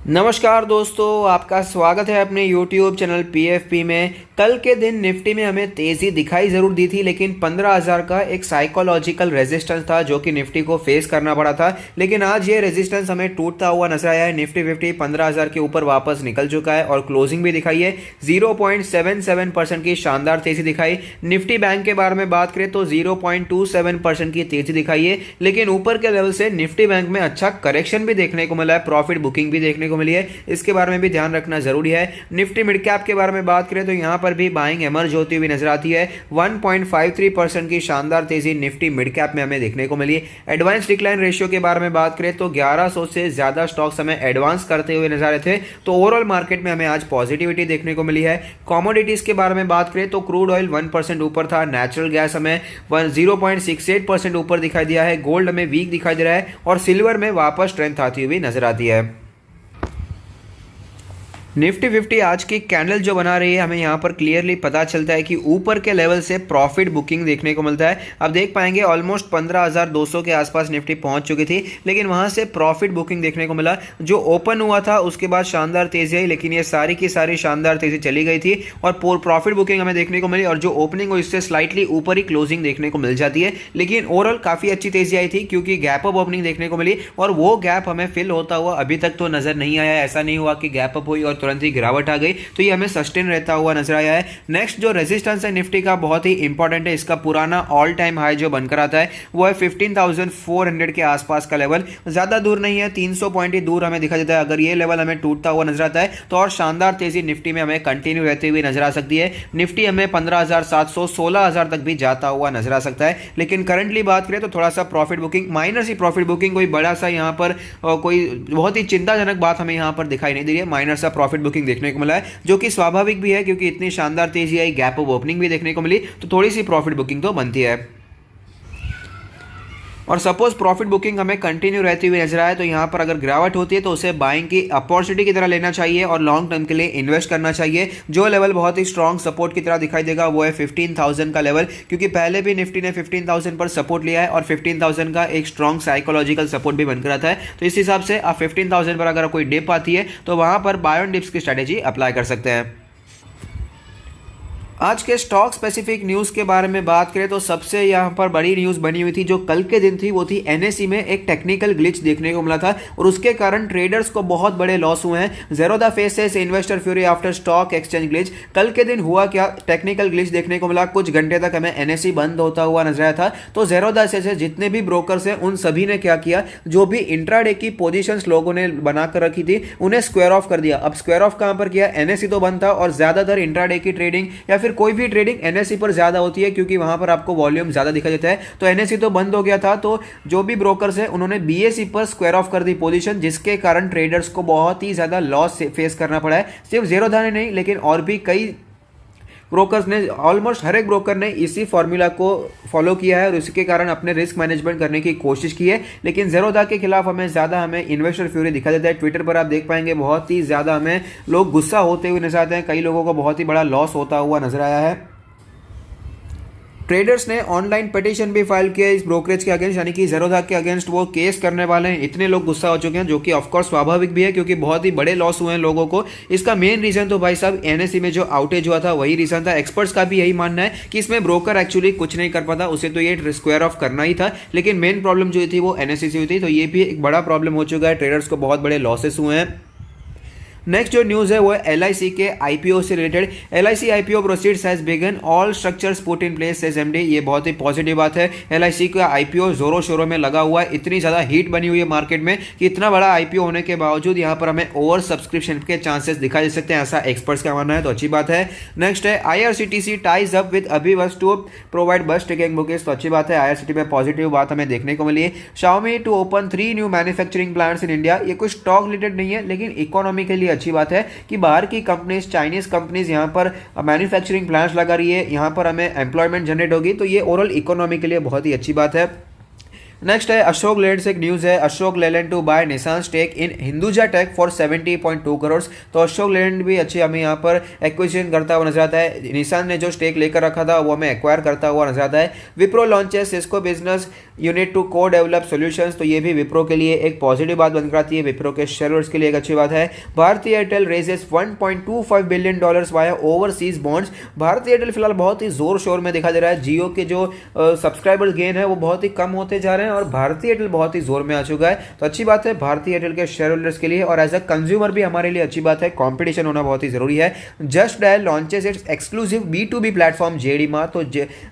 नमस्कार दोस्तों, आपका स्वागत है अपने YouTube चैनल PFP में। कल के दिन निफ्टी में हमें तेज़ी दिखाई ज़रूर दी थी, लेकिन 15,000 का एक साइकोलॉजिकल रेजिस्टेंस था जो कि निफ्टी को फेस करना पड़ा था। लेकिन आज ये रेजिस्टेंस हमें टूटता हुआ नजर आया है। निफ्टी 50 15,000 के ऊपर वापस निकल चुका है और क्लोजिंग भी दिखाई है। 0.77% की शानदार तेज़ी दिखाई। निफ्टी बैंक के बारे में बात करें तो 0.27% की तेज़ी दिखाई है, लेकिन ऊपर के लेवल से निफ्टी बैंक में अच्छा करेक्शन भी देखने को मिला है, प्रॉफिट बुकिंग भी देखने को मिली है। इसके बारे में भी ध्यान रखना जरूरी है। निफ्टी मिड कैप के बारे में बात करें तो यहां पर भी बाइंग एमर्ज होती हुई नजर आती है। 1.53% की शानदार तेजी निफ्टी मिड कैप में हमें देखने को मिली। एडवांस डिक्लाइन रेशियो के बारे में बात करें तो 1100 से ज्यादा स्टॉक्स हमें एडवांस करते हुए नजर आ रहे थे, तो ओवरऑल मार्केट में हमें आज पॉजिटिविटी देखने को मिली है। कमोडिटीज के बारे में बात करें तो क्रूड ऑयल 1% ऊपर था, नेचुरल गैस हमें 0.68% ऊपर दिखाई दिया है, गोल्ड हमें वीक दिखाई दे रहा है और सिल्वर में वापस स्ट्रेंथ आती हुई नजर आती है। निफ्टी 50 आज की कैंडल जो बना रही है, हमें यहाँ पर क्लियरली पता चलता है कि ऊपर के लेवल से प्रॉफिट बुकिंग देखने को मिलता है। अब देख पाएंगे ऑलमोस्ट 15,200 के आसपास निफ्टी पहुंच चुकी थी, लेकिन वहां से प्रॉफिट बुकिंग देखने को मिला। जो ओपन हुआ था उसके बाद शानदार तेजी आई, लेकिन ये सारी की सारी शानदार तेजी चली गई थी और प्रॉफिट बुकिंग हमें देखने को मिली और जो ओपनिंग हो इससे स्लाइटली ऊपर ही क्लोजिंग देखने को मिल जाती है। लेकिन ओवरऑल काफी अच्छी तेजी आई थी क्योंकि गैप अप ओपनिंग देखने को मिली और वो गैप हमें फिल होता हुआ अभी तक तो नजर नहीं आया। ऐसा नहीं हुआ कि गैप अप हुई और तुरंत ही गिरावट आ गई, तो ये हमें सस्टेन रहता हुआ नजर आया है। नेक्स्ट जो रेजिस्टेंस है निफ्टी का बहुत ही इंपॉर्टेंट है। इसका पुराना ऑल टाइम हाई जो बनकर आता है वो है 15,400 के आसपास का लेवल। ज्यादा दूर नहीं है, 300 पॉइंट ही दूर हमें दिखा देता है। अगर ये लेवल हमें टूटता हुआ नजर आता है तो और शानदार तेजी निफ्टी में हमें कंटिन्यू रहती हुई नजर आ सकती है। निफ्टी हमें 15,700 16,000 तक भी जाता हुआ नजर आ सकता है। लेकिन करंटली बात करें तो थोड़ा सा प्रॉफिट बुकिंग, माइनर सी प्रॉफिट बुकिंग, कोई बड़ा सा यहाँ पर कोई बहुत ही चिंताजनक बात हमें यहाँ पर दिखाई नहीं दे रही है। माइनर सा प्रॉफिट बुकिंग देखने को मिला है जो कि स्वाभाविक भी है क्योंकि इतनी शानदार तेजी आई, गैप अप ओपनिंग भी देखने को मिली, तो थोड़ी सी प्रॉफिट बुकिंग तो बनती है। और सपोज प्रॉफिट बुकिंग हमें कंटिन्यू रहती हुई नजर आए तो यहाँ पर अगर गिरावट होती है तो उसे बाइंग की अपॉर्चुनिटी की तरह लेना चाहिए और लॉन्ग टर्म के लिए इन्वेस्ट करना चाहिए। जो लेवल बहुत ही स्ट्रॉन्ग सपोर्ट की तरह दिखाई देगा वो है 15,000 का लेवल, क्योंकि पहले भी निफ्टी ने 15,000 पर सपोर्ट लिया है और 15,000 का एक स्ट्रॉन्ग साइकोलॉजिकल सपोर्ट भी बनकर आता है। तो इस हिसाब से आप 15,000 पर अगर कोई डिप आती है तो वहां पर बाय ऑन डिप्स की स्ट्रेटेजी अप्लाई कर सकते हैं। आज के स्टॉक स्पेसिफिक न्यूज़ के बारे में बात करें तो सबसे यहाँ पर बड़ी न्यूज़ बनी हुई थी जो कल के दिन थी, वो थी NSE में एक टेक्निकल ग्लिच देखने को मिला था और उसके कारण ट्रेडर्स को बहुत बड़े लॉस हुए हैं। Zerodha faces investor fury after stock exchange glitch. कल के दिन हुआ क्या, टेक्निकल ग्लिच देखने को मिला। कुछ घंटे तक हमें NSE बंद होता हुआ नजर आया था, तो ज़ेरोधा से जितने भी ब्रोकर्स हैं उन सभी ने क्या किया, जो भी इंट्राडे की पोजीशंस लोगों ने बनाकर रखी थी उन्हें स्क्वायर ऑफ कर दिया। अब स्क्वायर ऑफ कहां पर किया, NSE तो बंद था और ज्यादातर इंट्राडे की ट्रेडिंग या फिर कोई भी ट्रेडिंग NSE पर ज्यादा होती है क्योंकि वहां पर आपको वॉल्यूम ज्यादा दिखाई देता है। तो NSE तो बंद हो गया था, तो जो भी ब्रोकर्स है उन्होंने BSE पर स्क्वायर ऑफ कर दी पोजीशन, जिसके कारण ट्रेडर्स को बहुत ही ज्यादा लॉस फेस करना पड़ा है। सिर्फ ज़ेरोधा ने नहीं, लेकिन और भी कई ब्रोकर्स ने, ऑलमोस्ट हर एक ब्रोकर ने इसी फॉर्मूला को फॉलो किया है और इसके कारण अपने रिस्क मैनेजमेंट करने की कोशिश की है। लेकिन ज़ेरोधा के खिलाफ हमें इन्वेस्टर फ्यूरी दिखा देता है। ट्विटर पर आप देख पाएंगे बहुत ही ज़्यादा हमें लोग गुस्सा होते हुए नजर आते हैं। कई लोगों को बहुत ही बड़ा लॉस होता हुआ नजर आया है। ट्रेडर्स ने ऑनलाइन पिटीशन भी फाइल किया इस ब्रोकरेज के अगेंस्ट, यानी कि ज़ेरोधा के अगेंस्ट वो केस करने वाले हैं। इतने लोग गुस्सा हो चुके हैं, जो कि ऑफकोर्स स्वाभाविक भी है क्योंकि बहुत ही बड़े लॉस हुए हैं लोगों को। इसका मेन रीजन तो भाई साहब NSE में जो आउटेज हुआ था वही रीजन था। एक्सपर्ट्स का भी यही मानना है कि इसमें ब्रोकर एक्चुअली कुछ नहीं कर पाता, उसे तो ये स्क्वायर ऑफ करना ही था, लेकिन मेन प्रॉब्लम जो थी वो NSE से हुई थी। तो ये भी एक बड़ा प्रॉब्लम हो चुका है, ट्रेडर्स को बहुत बड़े लॉसेस हुए हैं। नेक्स्ट जो न्यूज़ है वो है LIC के IPO से related. LIC IPO proceeds has begin, all structures put in place says MD। ये बहुत ही पॉजिटिव बात है। LIC का IPO जोरों शोरों में लगा हुआ है। इतनी ज़्यादा हीट बनी हुई है मार्केट में कि इतना बड़ा IPO होने के बावजूद यहाँ पर हमें ओवर सब्सक्रिप्शन के चांसेस दिखाई दे सकते हैं, ऐसा एक्सपर्ट्स का मानना है, तो अच्छी बात है। नेक्स्ट है IRCTC ties up with AbhiBus to provide bus ticketing bookings, तो अच्छी बात है। IRCTC में पॉजिटिव बात हमें देखने को मिली है। Xiaomi to open 3 new manufacturing plants in India. ये कुछ स्टॉक रिलेटेड नहीं है, लेकिन इकोनॉमी के लिए अच्छी बात है कि बाहर की कंपनीज, चाइनीज कंपनीज यहाँ पर मैन्युफैक्चरिंग प्लांट्स लगा रही है, यहाँ पर हमें एम्प्लॉयमेंट जनरेट होगी, तो ये ओवरऑल इकोनॉमी के लिए बहुत ही अच्छी बात है। नेक्स्ट है अशोक लेलैंड से एक न्यूज़ है, Ashok Leyland to buy Nissan stake in Hinduja tech for 70.2 crore. तो अशोक लेलैंड भी अच्छी हमें यहाँ पर एक्विजिशन करता हुआ नजर आता है। निसान ने जो स्टेक लेकर रखा था वो हमें एक्वायर करता हुआ नजर आता है। Wipro launches Cisco business unit to co develop solutions. तो ये भी विप्रो के लिए एक पॉजिटिव बात बनकर आती है, विप्रो के शेयरहोल्डर्स के लिए एक अच्छी बात है। भारतीय Airtel raises $1.25 billion via overseas bonds. भारतीय एयरटेल फिलहाल बहुत ही जोर शोर में दिखा दे रहा है। जियो के जो सब्सक्राइबर गेन है वो बहुत ही कम होते जा रहे हैं और भारतीय एयरटेल बहुत ही जोर में आ चुका है। तो अच्छी बात है भारतीय एयरटेल के शेयर होल्डर्स के लिए, और एज अ कंज्यूमर भी हमारे लिए अच्छी बात है। कंपटीशन होना बहुत ही जरूरी है। Just dial launches it's exclusive B2B platform JD mart. तो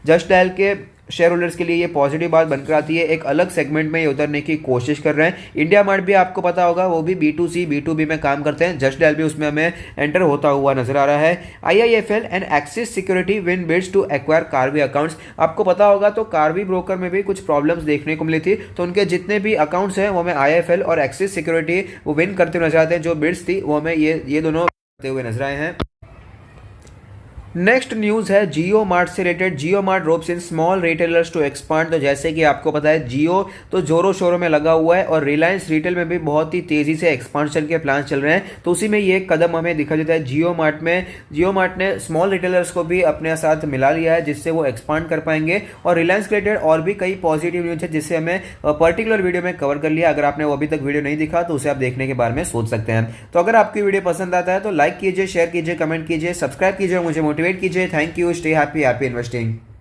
जस्ट डायल के शेयर होल्डर्स के लिए ये पॉजिटिव बात बनकर आती है। एक अलग सेगमेंट में ये उतरने की कोशिश कर रहे हैं। इंडिया मार्ट भी आपको पता होगा वो भी B2C B2B में काम करते हैं। जस्ट डायल भी उसमें हमें एंटर होता हुआ नजर आ रहा है। IIFL and Axis security win bids to acquire Karvy accounts. आपको पता होगा तो कार्वी ब्रोकर में भी कुछ प्रॉब्लम्स देखने को मिली थी, तो उनके जितने भी अकाउंट्स हैं वो हमें IIFL और एक्सिस सिक्योरिटी वो विन करते हुए नजर आते हैं। जो बिड्स थी वो हमें ये दोनों करते हुए नजर आए हैं। नेक्स्ट न्यूज़ है जियो मार्ट से related. Jio mart ropes in small retailers to expand. तो जैसे कि आपको पता है जियो तो जोरों शोरों में लगा हुआ है और रिलायंस रिटेल में भी बहुत ही तेजी से एक्सपांशन के प्लान चल रहे हैं। तो उसी में ये एक कदम हमें दिखा देता है जियो मार्ट ने स्मॉल रिटेलर्स को भी अपने साथ मिला लिया है जिससे वो एक्सपांड कर पाएंगे। और रिलायंस के रिलेटेड और भी कई पॉजिटिव न्यूज़ है जिससे हमें पर्टिकुलर वीडियो में कवर कर लिया। अगर आपने वो अभी तक वीडियो नहीं दिखा तो उसे आप देखने के बारे में सोच सकते हैं। तो अगर आपकी वीडियो पसंद आता है तो लाइक कीजिए, शेयर कीजिए, कमेंट कीजिए, सब्सक्राइब कीजिए, मुझे मोटिवेट कीजिए। Thank you. Stay happy investing.